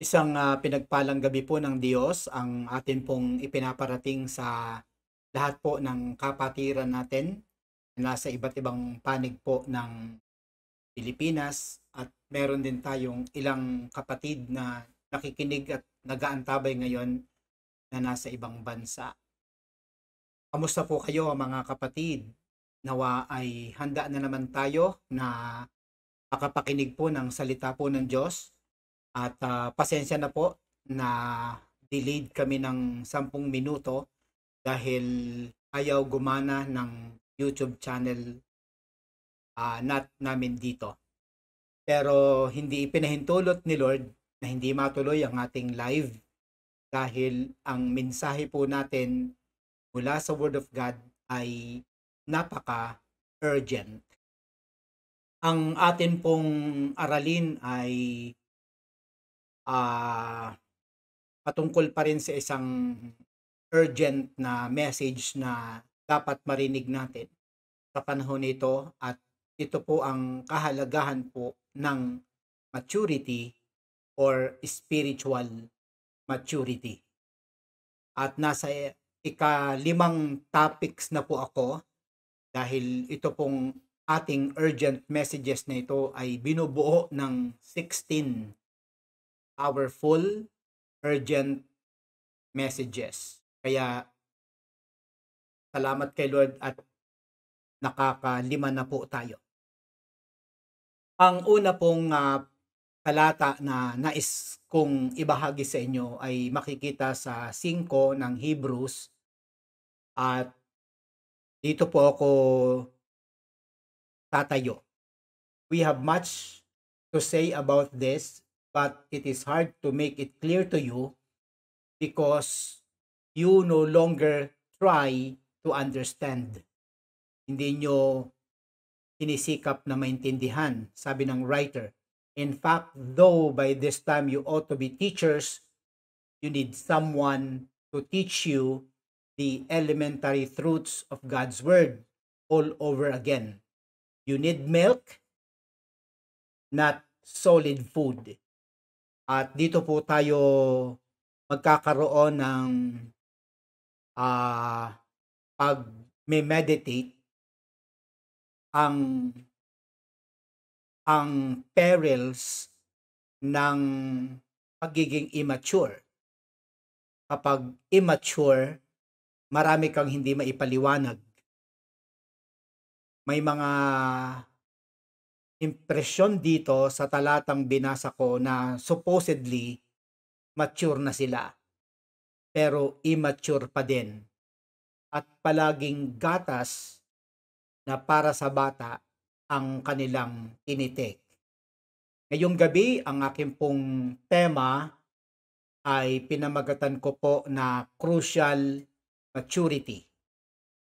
Isang pinagpalang gabi po ng Diyos ang atin pong ipinaparating sa lahat po ng kapatiran natin na nasa iba't ibang panig po ng Pilipinas at meron din tayong ilang kapatid na nakikinig at nag-aantabay ngayon na nasa ibang bansa. Kamusta po kayo mga kapatid? Nawa ay handa na naman tayo na makapakinig po ng salita po ng Diyos. At pasensya na po na delayed kami ng 10 minuto dahil ayaw gumana ng YouTube channel namin dito. Pero hindi ipinahintulot ni Lord na hindi matuloy ang ating live dahil ang mensahe po natin mula sa Word of God ay napaka-urgent. Ang atin pong aralin ay patungkol pa rin sa isang urgent na message na dapat marinig natin sa panahon nito, at ito po ang kahalagahan po ng maturity or spiritual maturity. At nasa ika-5 topics na po ako dahil ito pong ating urgent messages na ito ay binubuo ng 16 powerful urgent messages. Kaya salamat kay Lord at nakaka-5 na po tayo. Ang una pong talata na nais kong ibahagi sa inyo ay makikita sa 5 ng Hebrews, at dito po ako tatayo. We have much to say about this, but it is hard to make it clear to you because you no longer try to understand. Hindi nyo sinisikap na maintindihan, sabi ng writer. In fact, though by this time you ought to be teachers, you need someone to teach you the elementary truths of God's Word all over again. You need milk, not solid food. At dito po tayo magkakaroon ng pag-meditate ang perils ng pagiging immature. Kapag immature, marami kang hindi maipaliwanag. May mga impresyon dito sa talatang binasa ko na supposedly mature na sila, pero immature pa din. At palaging gatas na para sa bata ang kanilang tinitik. Ngayong gabi, ang aking pong tema ay pinamagatan ko po na crucial maturity.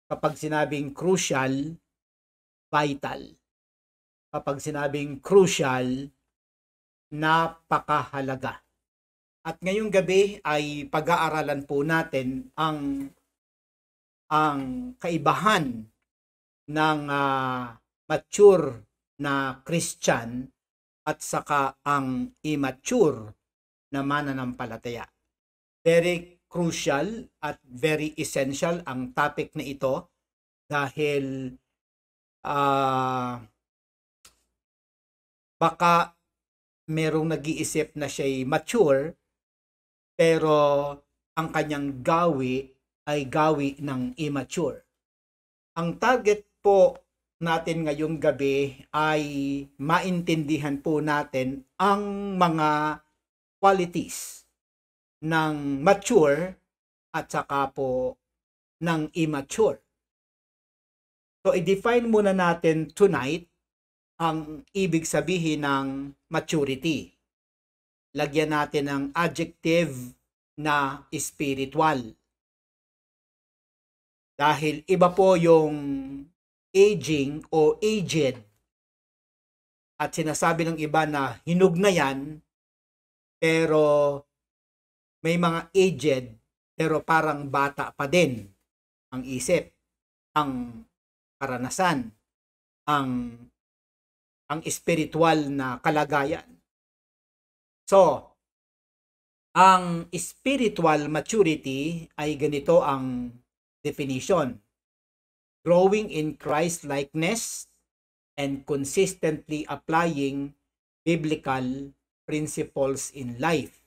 Kapag sinabing crucial, vital. Kapag sinabing crucial, napakahalaga. At ngayong gabi ay pag-aaralan po natin ang kaibahan ng mature na Christian at saka ang immature na mananampalataya. Very crucial at very essential ang topic na ito dahil baka merong nag-iisip na siya'y mature pero ang kanyang gawi ay gawi ng immature. Ang target po natin ngayong gabi ay maintindihan po natin ang mga qualities ng mature at saka po ng immature. So i-define muna natin tonight ang ibig sabihin ng maturity. Lagyan natin ng adjective na spiritual. Dahil iba po yung aging o aged, at sinasabi ng iba na hinug na yan, pero may mga aged pero parang bata pa din ang isip, ang karanasan, ang spiritual na kalagayan. So, Ang spiritual maturity ay ganito ang definition: growing in Christ-likeness and consistently applying biblical principles in life.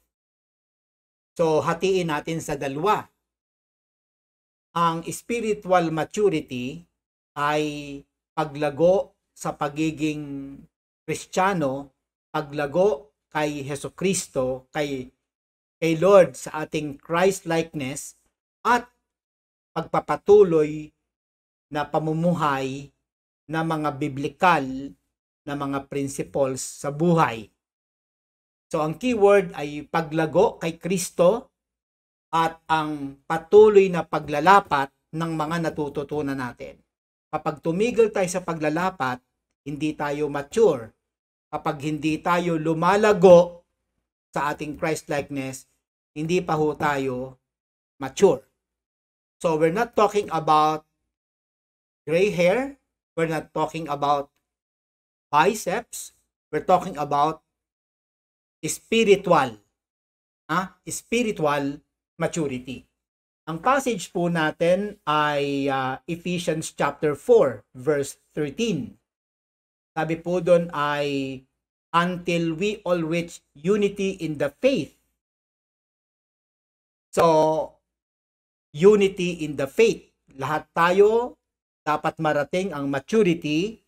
So, hatiin natin sa dalawa. Ang spiritual maturity ay paglago sa pagiging Kristiyano, paglago kay Hesukristo, kay Lord sa ating Christ-likeness, at pagpapatuloy na pamumuhay na mga biblikal na mga principles sa buhay. So ang keyword ay paglago kay Kristo at ang patuloy na paglalapat ng mga natututunan natin. Kapag tumigil tayo sa paglalapat, hindi tayo mature. Kapag hindi tayo lumalago sa ating Christ-likeness, hindi pa ho tayo mature. So we're not talking about gray hair. We're not talking about biceps. We're talking about spiritual maturity. Ang passage po natin ay Ephesians chapter 4 verse 13. Sabi po doon ay until we all reach unity in the faith. So, unity in the faith. Lahat tayo dapat marating ang maturity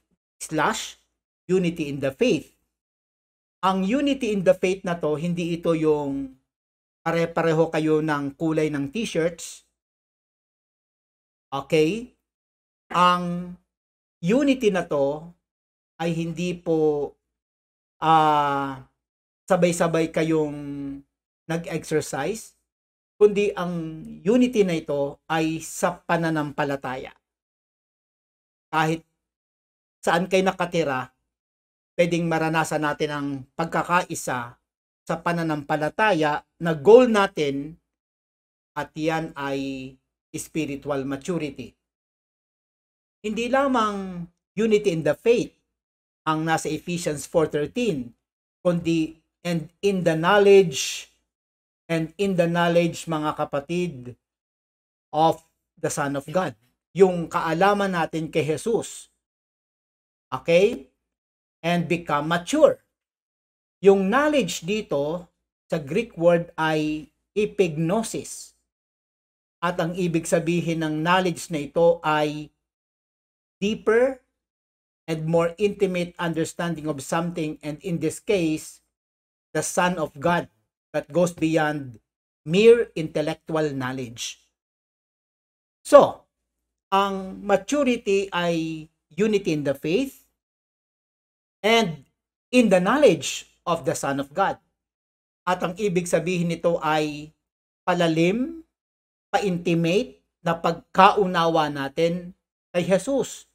/ unity in the faith. Ang unity in the faith na to, hindi ito yung pare-pareho kayo ng kulay ng t-shirts. Okay? Ang unity na to ay hindi po sabay-sabay kayong nag-exercise, kundi ang unity na ito ay sa pananampalataya. Kahit saan kayo nakatira, pwedeng maranasan natin ang pagkakaisa sa pananampalataya na goal natin, at yan ay spiritual maturity. Hindi lamang unity in the faith ang nasa Ephesians 4:13, kundi and in the knowledge mga kapatid of the Son of God. Yung kaalaman natin kay Jesus. Okay? And become mature. Yung knowledge dito sa Greek word ay epignosis. At ang ibig sabihin ng knowledge na ito ay deeper and more intimate understanding of something, and in this case, the Son of God, that goes beyond mere intellectual knowledge. So, ang maturity ay unity in the faith and in the knowledge of the Son of God. At ang ibig sabihin nito ay palalim, pa-intimate na pagkaunawa natin kay Jesus.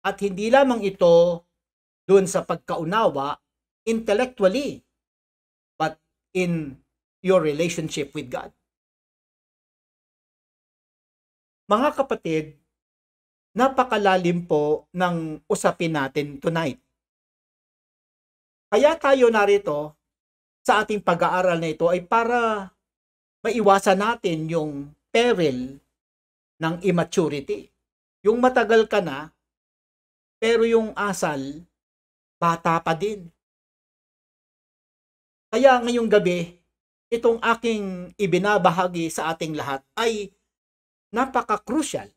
At hindi lamang ito doon sa pagkaunawa intellectually, but in your relationship with God. Mga kapatid, napakalalim po ng usapin natin tonight. Kaya tayo narito sa ating pag-aaral na ito ay para maiwasan natin yung peril ng immaturity. Yung matagal ka na, pero yung asal, bata pa din. Kaya ngayong gabi, itong aking ibinabahagi sa ating lahat ay napaka-crucial.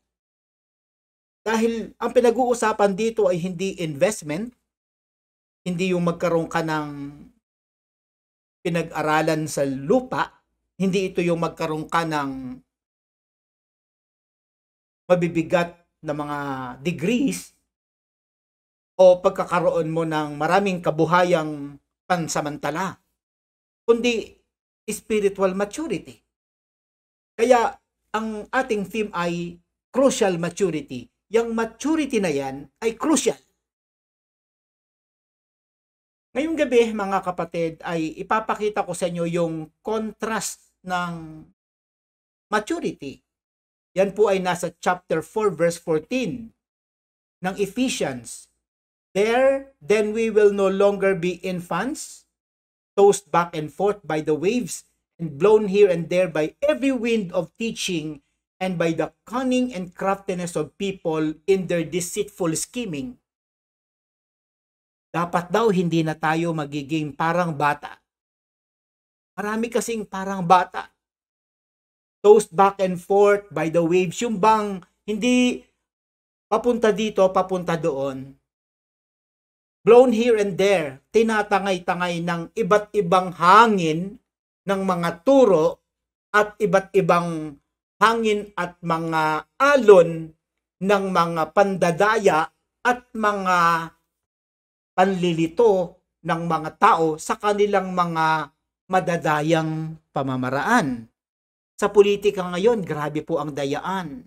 Dahil ang pinag-uusapan dito ay hindi investment, hindi yung magkaroon ka ng pinag-aralan sa lupa, hindi ito yung magkaroon ka ng mabibigat na mga degrees o pagkakaroon mo ng maraming kabuhayang pansamantala, kundi spiritual maturity. Kaya ang ating theme ay crucial maturity. Yung maturity na yan ay crucial. Ngayong gabi, mga kapatid, ay ipapakita ko sa inyo yung contrast ng maturity. Yan po ay nasa chapter 4 verse 14 ng Ephesians. There, then we will no longer be infants, tossed back and forth by the waves and blown here and there by every wind of teaching and by the cunning and craftiness of people in their deceitful scheming. Dapat daw hindi na tayo magiging parang bata. Marami kasing parang bata. Tossed back and forth by the waves. Yung bang hindi papunta dito, papunta doon. Blown here and there. Tinatangay-tangay ng iba't ibang hangin ng mga turo at iba't ibang hangin at mga alon ng mga pandadaya at mga panlilito ng mga tao sa kanilang mga madadayang pamamaraan. Sa politika ngayon, grabe po ang dayaan.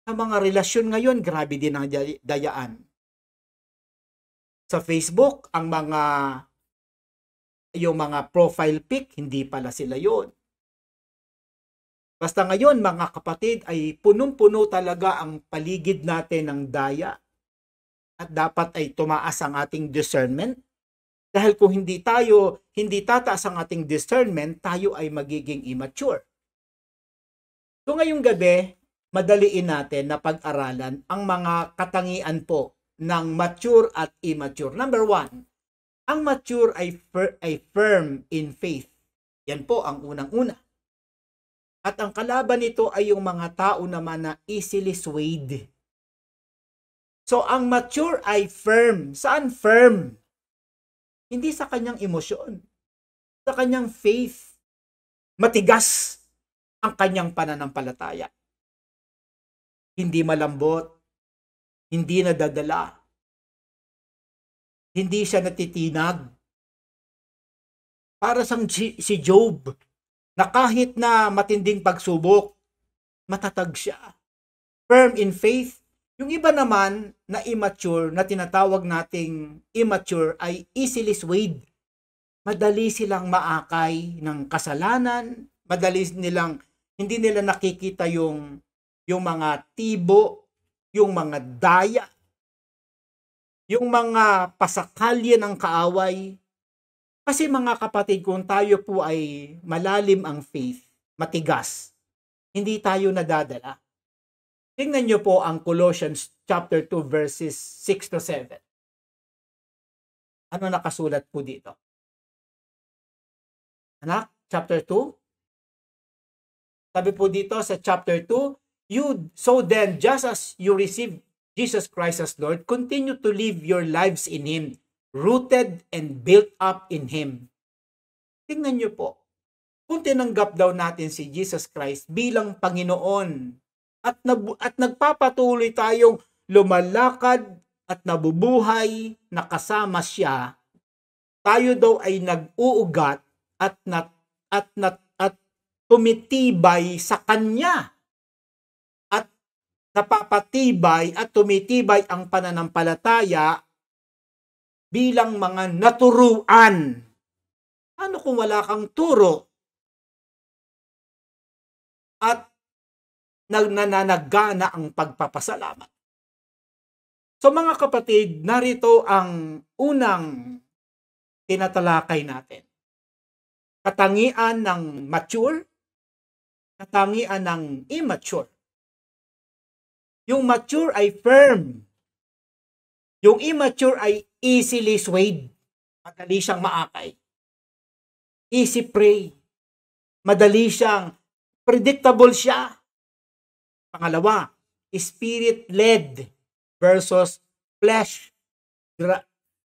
Sa mga relasyon ngayon, grabe din ang dayaan. Sa Facebook, yung mga profile pic, hindi pala sila yon. Basta ngayon, mga kapatid, ay punong-puno talaga ang paligid natin ng daya. At dapat ay tumaas ang ating discernment. Dahil kung hindi tataas ang ating discernment, tayo ay magiging immature. So ngayong gabi, madaliin natin na pag-aralan ang mga katangian po ng mature at immature. Number 1, ang mature ay firm in faith. Yan po ang unang-una. At ang kalaban nito ay yung mga tao naman na easily swayed. So ang mature ay firm. Saan firm? Hindi sa kanyang emosyon. Sa kanyang faith. Matigas ang kanyang pananampalataya. Hindi malambot. Hindi nadadala. Hindi siya natitinag. Para si Job, na kahit na matinding pagsubok, matatag siya. Firm in faith. Yung iba naman na immature, na tinatawag nating immature, ay easily swayed. Madali silang maakay ng kasalanan, hindi nila nakikita yung mga tibo, yung mga daya, yung mga pasakalye ng kaaway. Kasi mga kapatid, kung tayo po ay malalim ang faith, matigas, hindi tayo nadadala. Tingnan nyo po ang Colossians chapter 2 verses 6 to 7. Ano nakasulat po dito? Anak, chapter 2? Sabi po dito sa chapter 2, so then, just as you receive Jesus Christ as Lord, continue to live your lives in Him, rooted and built up in Him. Tingnan nyo po, kung tinanggap daw natin si Jesus Christ bilang Panginoon at nagpapatuloy tayong lumalakad at nabubuhay na kasama siya, tayo daw ay nag-uugat at tumitibay sa Kanya. At napapatibay at tumitibay ang pananampalataya bilang mga naturuan. Ano kung wala kang turo? At nananagana ang pagpapasalamat. So mga kapatid, narito ang unang tinatalakay natin. Katangian ng mature, katangian ng immature. Yung mature ay firm. Yung immature ay easily swayed. Madali siyang maakay. Easy prey. Madali siyang, predictable siya. Pangalawa, spirit-led versus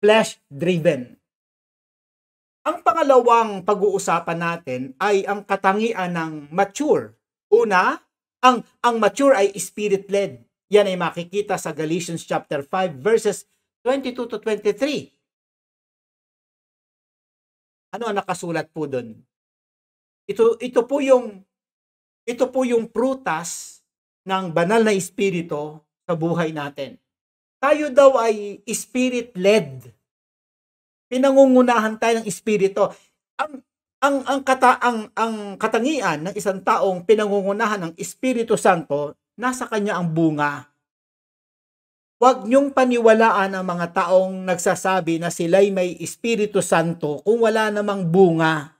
flesh-driven. Ang pangalawang pag-uusapan natin ay ang katangian ng mature. Una, ang mature ay spirit-led. Yan ay makikita sa Galatians chapter 5 verses 22 to 23. Ano ang nakasulat po doon? Ito po yung prutas ng banal na espiritu sa buhay natin. Tayo daw ay spirit-led. Pinangungunahan tayo ng espiritu. Ang katangian ng isang taong pinangungunahan ng Espiritu Santo, nasa kanya ang bunga. Huwag niyong paniwalaan ang mga taong nagsasabi na sila'y may Espiritu Santo kung wala namang bunga.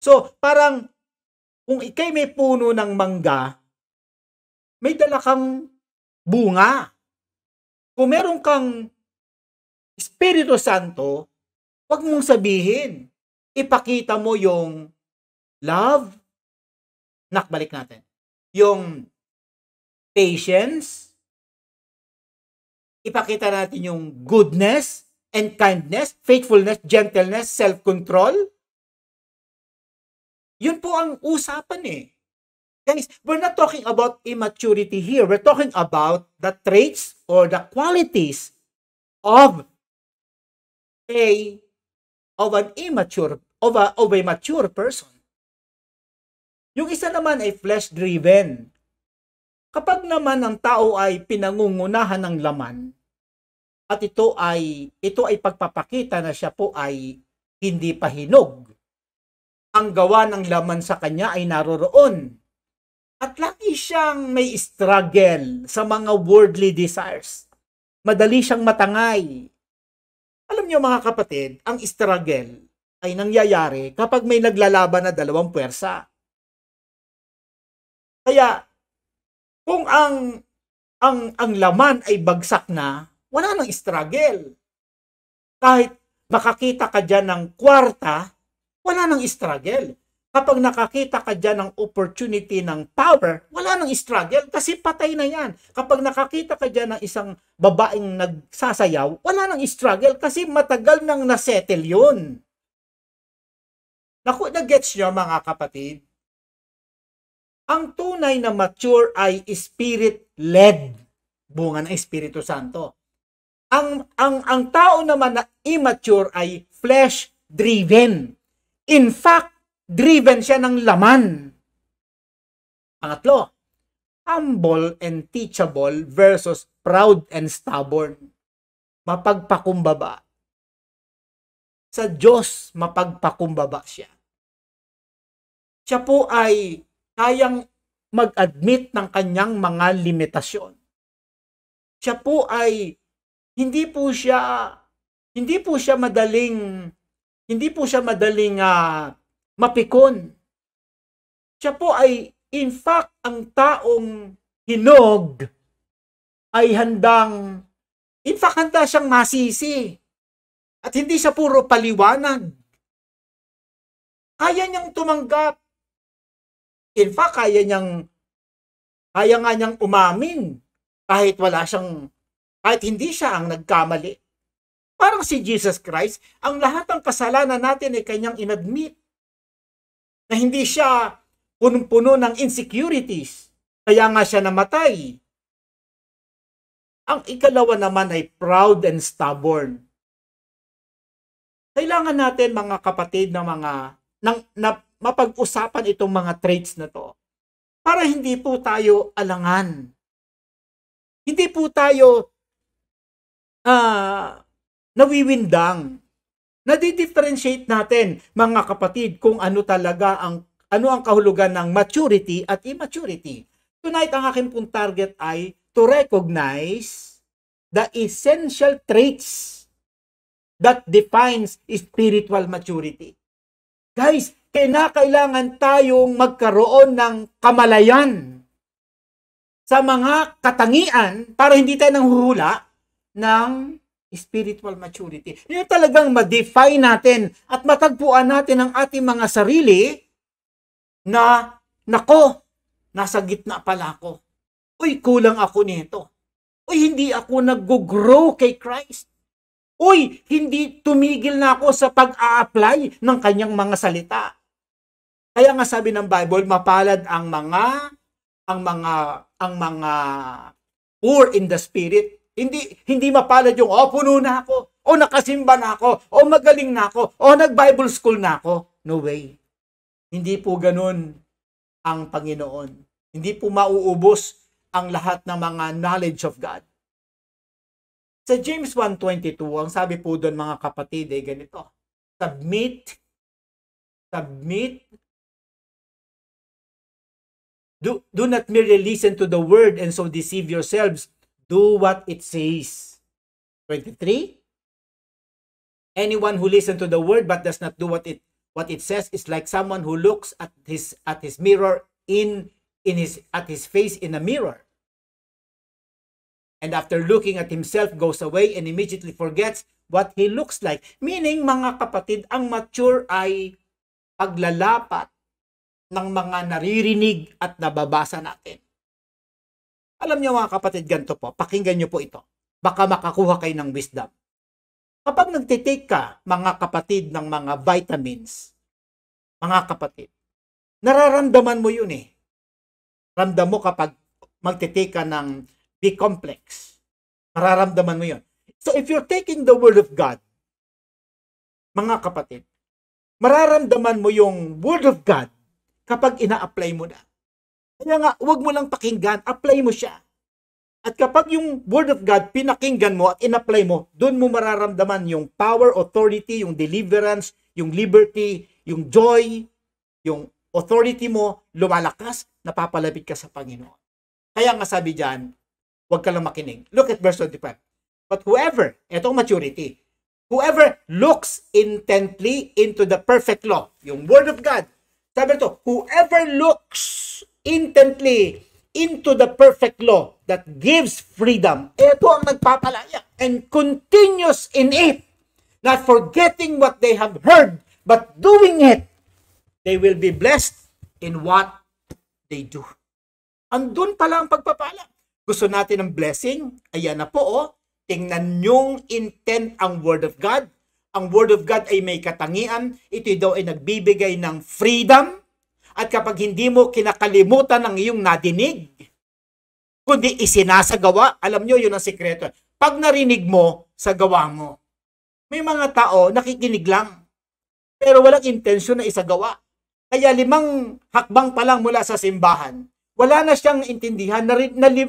So, parang, kung ikay may puno ng mangga, may dala kang bunga. Kung meron kang Espiritu Santo, wag mong sabihin. Ipakita mo yung love, nakbalik natin. Yung patience, ipakita natin yung goodness and kindness, faithfulness, gentleness, self-control. Yun po ang usapan eh. Guys, we're not talking about immaturity here. We're talking about the traits or the qualities of a mature person. Yung isa naman ay flesh-driven. Kapag naman ang tao ay pinangungunahan ng laman, at ito ay pagpapakita na siya po ay hindi pa hinog, ang gawa ng laman sa kanya ay naroroon. At lagi siyang may struggle sa mga worldly desires. Madali siyang matangay. Alam niyo mga kapatid, ang struggle ay nangyayari kapag may naglalaban na dalawang puwersa. Kaya, kung ang laman ay bagsak na, wala nang struggle. Kahit makakita ka dyan ng kwarta, wala nang struggle. Kapag nakakita ka dyan ng opportunity ng power, wala nang struggle kasi patay na yan. Kapag nakakita ka dyan ng isang babaeng nagsasayaw, wala nang struggle kasi matagal nang nasettle yun. Nagets nyo mga kapatid? Ang tunay na mature ay spirit-led. Bunga ng Espiritu Santo. Ang tao naman na immature ay flesh-driven. In fact, driven siya ng laman. Pangatlo, humble and teachable versus proud and stubborn. Mapagpakumbaba. Sa Diyos, mapagpakumbaba siya. Siya po ay kayang mag-admit ng kanyang mga limitasyon. Siya po ay hindi po siya madaling mapikon. Siya po ay in fact ang taong hinog ay handa siyang masisi. At hindi siya puro paliwanag. Kaya niyang tumanggap. In fact, kaya nga niyang umamin kahit hindi siya ang nagkamali. Parang si Jesus Christ, ang lahat ng kasalanan natin ay kanyang inadmit. Na hindi siya punong-puno ng insecurities. Kaya nga siya namatay. Ang ikalawa naman ay proud and stubborn. Kailangan natin mga kapatid na mapag-usapan itong mga traits na to para hindi po tayo alangan. Hindi po tayo nawiwindang. Nadi-differentiate natin mga kapatid kung ano ang kahulugan ng maturity at immaturity. Tonight ang aking pong target ay to recognize the essential traits that defines spiritual maturity. Guys, kailangan tayong magkaroon ng kamalayan sa mga katangian para hindi tayo nanghuhula ng spiritual maturity. Yun talagang ma-define natin at matagpuan natin ang ating mga sarili na, nako, nasa gitna pala ako. Uy, kulang ako nito. Uy, hindi ako nag-grow kay Christ. Uy, hindi tumigil na ako sa pag-a-apply ng kanyang mga salita. Kaya nga sabi ng Bible, mapalad ang mga poor in the spirit. Hindi mapalad yung puno na ako, o nakasimba na ako, o magaling na ako, o nag-Bible school na ako. No way. Hindi po ganun ang Panginoon. Hindi po mauubos ang lahat ng mga knowledge of God. Sa James 1:22, ang sabi po doon mga kapatid ay ganito. Submit. Do not merely listen to the word and so deceive yourselves. Do what it says. 23. Anyone who listens to the word but does not do what it what it says is like someone who looks at his mirror at his face in a mirror. And after looking at himself, goes away and immediately forgets what he looks like. Meaning, mga kapatid, ang mature ay paglalapat ng mga naririnig at nababasa natin. Alam niyo mga kapatid, ganito po, pakinggan niyo po ito. Baka makakuha kayo ng wisdom. Kapag nagtitake ka, mga kapatid, ng mga vitamins, mga kapatid, nararamdaman mo yun eh. Ramdam mo kapag magtitake ka ng B-complex. Mararamdaman mo yun. So if you're taking the Word of God, mga kapatid, mararamdaman mo yung Word of God kapag ina-apply mo na. Kaya nga, huwag mo lang pakinggan, apply mo siya. At kapag yung Word of God, pinakinggan mo at in-apply mo, doon mo mararamdaman yung power, authority, yung deliverance, yung liberty, yung joy, yung authority mo, lumalakas, napapalapit ka sa Panginoon. Kaya nga sabi dyan, huwag ka lang makinig. Look at verse 25. But whoever, etong maturity, whoever looks intently into the perfect law, yung Word of God, sabi ito, whoever looks intently into the perfect law that gives freedom, ito ang nagpapalaya, and continues in it, not forgetting what they have heard, but doing it, they will be blessed in what they do. Andun pala ang pagpapala. Gusto natin ng blessing? Ayan na po, oh. Tingnan nyong intent ang Word of God. Ang Word of God ay may katangian. Ito daw ay nagbibigay ng freedom. At kapag hindi mo kinakalimutan ang iyong nadinig, kundi isinasagawa, alam nyo, yun ang sikreto. Pag narinig mo, sa gawa mo. May mga tao, nakikinig lang, pero walang intensyon na isagawa. Kaya 5 hakbang pa lang mula sa simbahan, wala na siyang intindihan,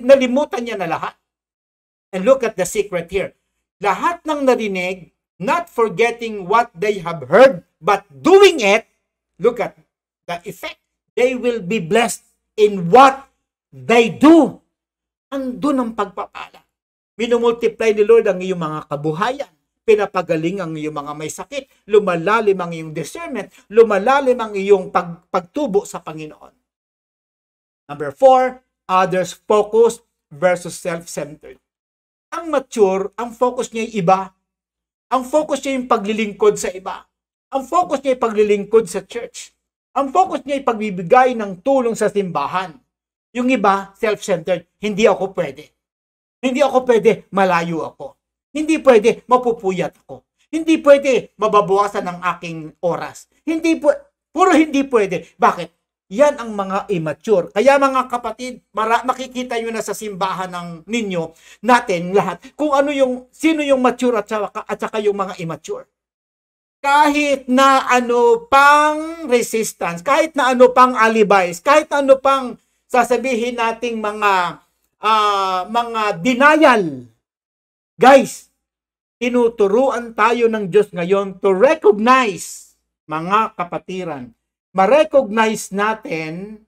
nalimutan niya na lahat. And look at the secret here. Lahat ng narinig, not forgetting what they have heard, but doing it, look at the effect. They will be blessed in what they do. Andun ang pagpapala. Minumultiply ni Lord ang iyong mga kabuhayan. Pinapagaling ang iyong mga may sakit. Lumalalim ang iyong discernment. Lumalalim ang iyong pagtubo sa Panginoon. Number 4, others focused versus self-centered. Ang mature, ang focus niya ay iba. Ang focus niya yung paglilingkod sa iba. Ang focus niya ay paglilingkod sa church. Ang focus niya ay pagbibigay ng tulong sa simbahan. Yung iba, self-centered, hindi ako pwede. Hindi ako pwede, malayo ako. Hindi pwede, mapupuyat ako. Hindi pwede, mababawasan ang aking oras. Puro hindi pwede. Bakit? Yan ang mga immature. Kaya mga kapatid, makikita nyo na sa simbahan ng ninyo, natin lahat, kung sino yung mature at saka yung mga immature. Kahit na ano pang resistance, kahit na ano pang alibis, kahit na ano pang sasabihin nating mga denial. Guys, tinuturuan tayo ng Diyos ngayon to recognize, mga kapatiran, ma-recognize natin,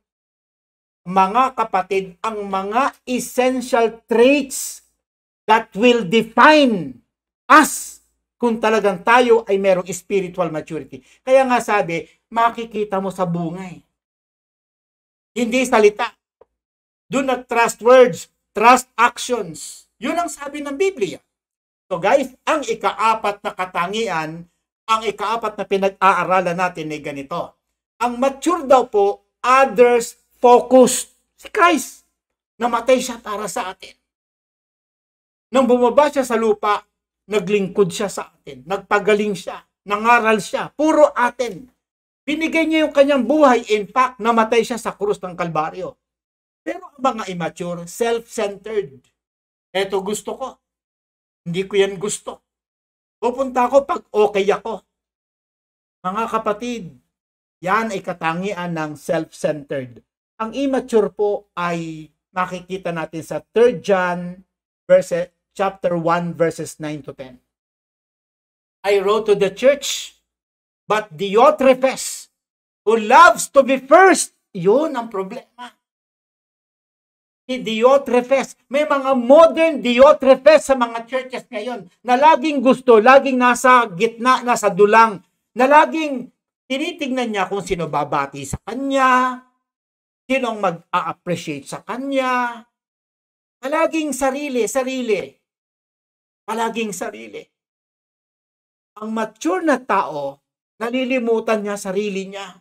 mga kapatid, ang mga essential traits that will define us kung talagang tayo ay merong spiritual maturity. Kaya nga sabi, makikita mo sa bungay. Hindi salita. Do not trust words, trust actions. Yun ang sabi ng Biblia. So guys, ang ika-4 na katangian, ang ika-4 na pinag-aaralan natin ay ganito. Ang mature daw po, others focused. Si Christ, namatay siya para sa atin. Nang bumaba siya sa lupa, naglingkod siya sa atin. Nagpagaling siya. Nangaral siya. Puro atin. Binigay niya yung kanyang buhay. In fact, namatay siya sa krus ng Kalbaryo. Pero ang mga immature, self-centered. Eto gusto ko. Hindi ko yan gusto. Pupunta ako pag okay ako. Mga kapatid, yan ay katangian ng self-centered. Ang immature po ay makikita natin sa 3 John chapter 1 verses 9 to 10. I wrote to the church, but Diotrephes, who loves to be first, yun ang problema. Si Diotrephes, may mga modern Diotrephes sa mga churches ngayon na laging gusto, laging nasa gitna, nasa dulang, na laging Tinitingnan niya kung sino babati sa kanya, sino ang mag-a-appreciate sa kanya. Palaging sarili, sarili. Palaging sarili. Ang mature na tao, nalilimutan niya sarili niya.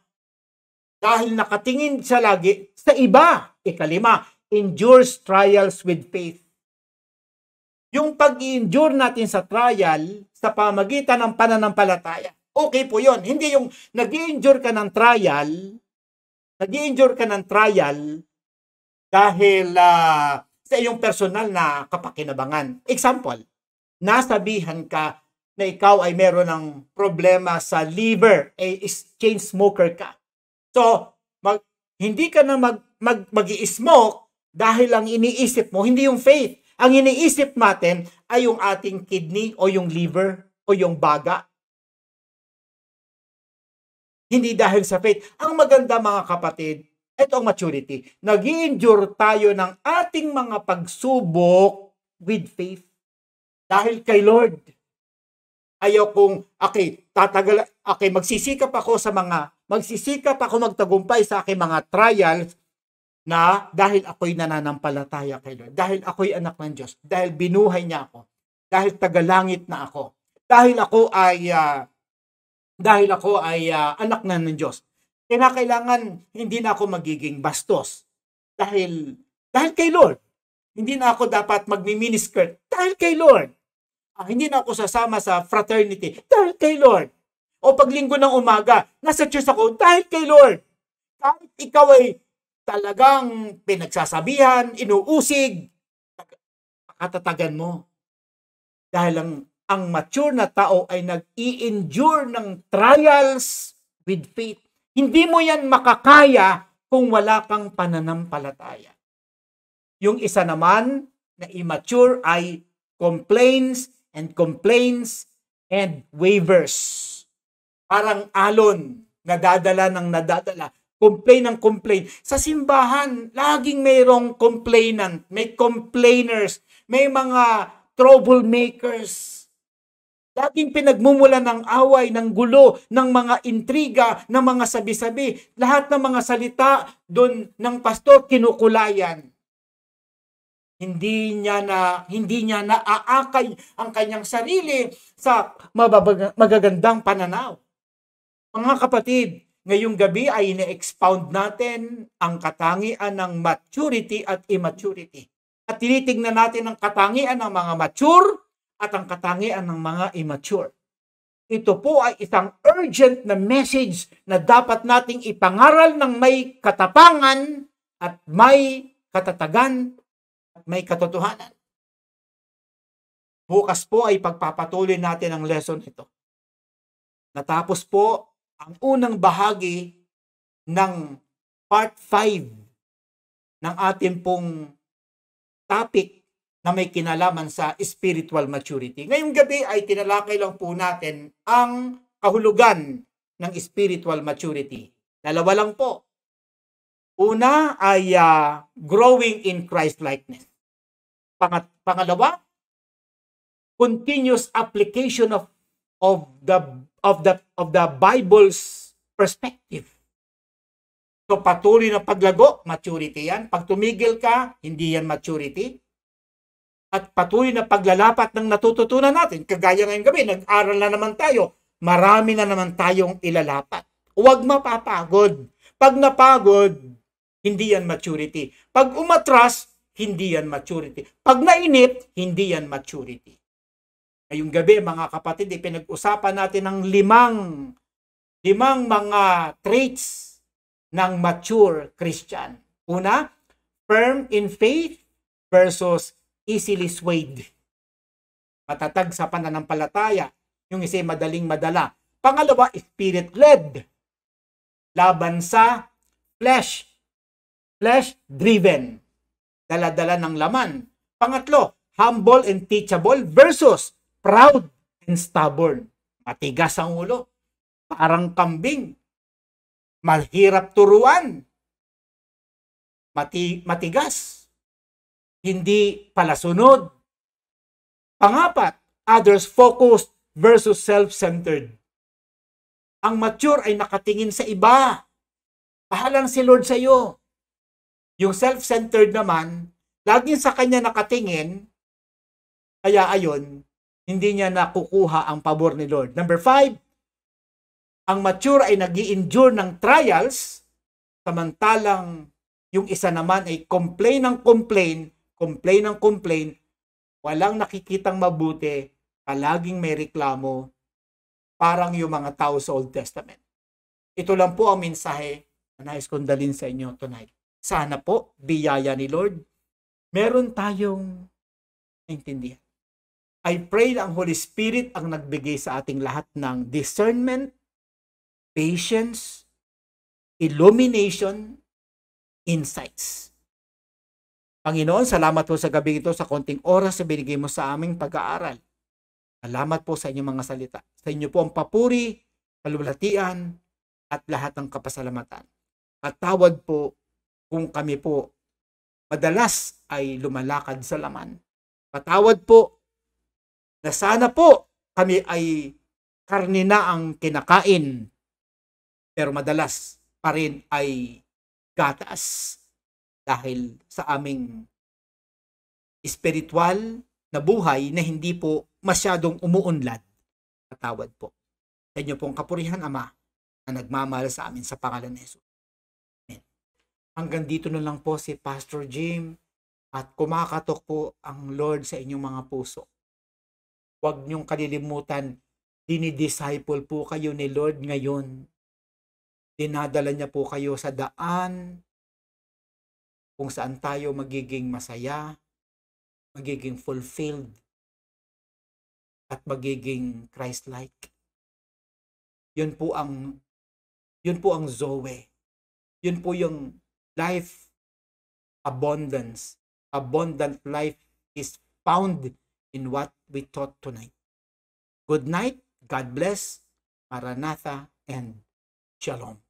Dahil nakatingin siya lagi sa iba. Ikalima, endures trials with faith. Yung pag-endure natin sa trial, sa pamagitan ng pananampalataya, okay po yun. Hindi yung nag-endure ka ng trial, dahil sa iyong personal na kapakinabangan. Example, nasabihan ka na ikaw ay meron ng problema sa liver, chain smoker ka. So, hindi ka na mag-i-smoke dahil ang iniisip mo, hindi yung faith. Ang iniisip natin ay yung ating kidney o yung liver o yung baga. Hindi dahil sa faith. Ang maganda mga kapatid, ito ang maturity. Nag-i-endure tayo ng ating mga pagsubok with faith. Dahil kay Lord. Ayaw kong, magsisikap ako magtagumpay sa aking mga trials na dahil ako'y nananampalataya kay Lord. Dahil ako'y anak ng Diyos. Dahil binuhay niya ako. Dahil tagalangit na ako. Dahil ako ay anak na ng Diyos. Kailangan hindi na ako magiging bastos. Dahil kay Lord. Hindi na ako dapat magmi-miniskirt. Dahil kay Lord. Hindi na ako sasama sa fraternity. Dahil kay Lord. O paglinggo ng umaga, nasa church ako. Dahil kay Lord. Kahit ikaw ay talagang pinagsasabihan, inuusig, katatagan mo. Dahil ang mature na tao ay nag-i-endure ng trials with faith. Hindi mo yan makakaya kung wala kang pananampalataya. Yung isa naman na immature ay complains and wavers. Parang alon, nadadala ng nadadala. Complain ng complain. Sa simbahan, laging mayroong complainant, may complainers, may mga troublemakers. Laging pinagmumula ng away, ng gulo, ng mga intriga, ng mga sabi-sabi. Lahat ng mga salita doon ng pastor kinukulayan. Hindi niya na aakay ang kanyang sarili sa magagandang pananaw. Mga kapatid, ngayong gabi ay ine-expound natin ang katangian ng maturity at immaturity. At tinitingnan natin ang katangian ng mga mature at ang katangian ng mga immature. Ito po ay isang urgent na message na dapat nating ipangaral ng may katapangan at may katatagan at may katotohanan. Bukas po ay pagpapatuloy natin ang lesson ito. Natapos po ang unang bahagi ng part 5 ng ating pong topic na may kinalaman sa spiritual maturity. Ngayong gabi ay tinalakay lang po natin ang kahulugan ng spiritual maturity. Dalawa lang po. Una ay growing in Christ-likeness. Pangalawa, continuous application of the Bible's perspective. So patuloy na paglago, maturity yan. Pag tumigil ka, hindi yan maturity. At patuloy na paglalapat ng natututunan natin. Kagaya ngayong gabi, nag-aral na naman tayo. Marami na naman tayong ilalapat. Huwag mapapagod. Pag napagod, hindi yan maturity. Pag umatras, hindi yan maturity. Pag nainip, hindi yan maturity. Ngayong gabi, mga kapatid, pinag-usapan natin ang limang mga traits ng mature Christian. Una, firm in faith versus easily swayed. Matatag sa pananampalataya. Yung isa madaling madala. Pangalawa, spirit-led. Laban sa flesh. Flesh-driven. Dala-dala ng laman. Pangatlo, humble and teachable versus proud and stubborn. Matigas ang ulo. Parang kambing. Mahirap turuan. Matigas. Hindi palasunod. Pangapat, others focused versus self-centered. Ang mature ay nakatingin sa iba. Pahalang si Lord sa iyo. Yung self-centered naman, laging sa kanya nakatingin, kaya ayon, hindi niya nakukuha ang pabor ni Lord. Number 5, ang mature ay nag-i-endure ng trials, samantalang yung isa naman ay complain ng complain, walang nakikitang mabuti, palaging may reklamo, parang yung mga tao sa Old Testament. Ito lang po ang mensahe na nais kong dalhin sa inyo tonight. Sana po, biyaya ni Lord, meron tayong intindihan. I pray na ang Holy Spirit ang nagbigay sa ating lahat ng discernment, patience, illumination, insights. Panginoon, salamat po sa gabi ito sa konting oras na binigay mo sa aming pag-aaral. Salamat po sa inyong mga salita. Sa inyo po ang papuri, kalulatian, at lahat ng kapasalamatan. Patawad po kung kami po madalas ay lumalakad sa laman. Patawad po na sana po kami ay karne na ang kinakain, pero madalas pa rin ay gatas dahil sa aming espiritual na buhay na hindi po masyadong umuunlad. Patawad po. Sa inyo pong kapurihan, Ama, na nagmamahal sa amin sa pangalan ni Jesus. Amen. Hanggang dito na lang po si Pastor Jim at kumakatok po ang Lord sa inyong mga puso. Huwag niyong kalilimutan, dinidisciple po kayo ni Lord ngayon. Dinadala niya po kayo sa daan kung saan tayo magiging masaya, magiging fulfilled, at magiging Christ-like. Yun po ang Zoe. Yun po yung life abundance. Abundant life is found in what we taught tonight. Good night, God bless, Maranatha, and Shalom.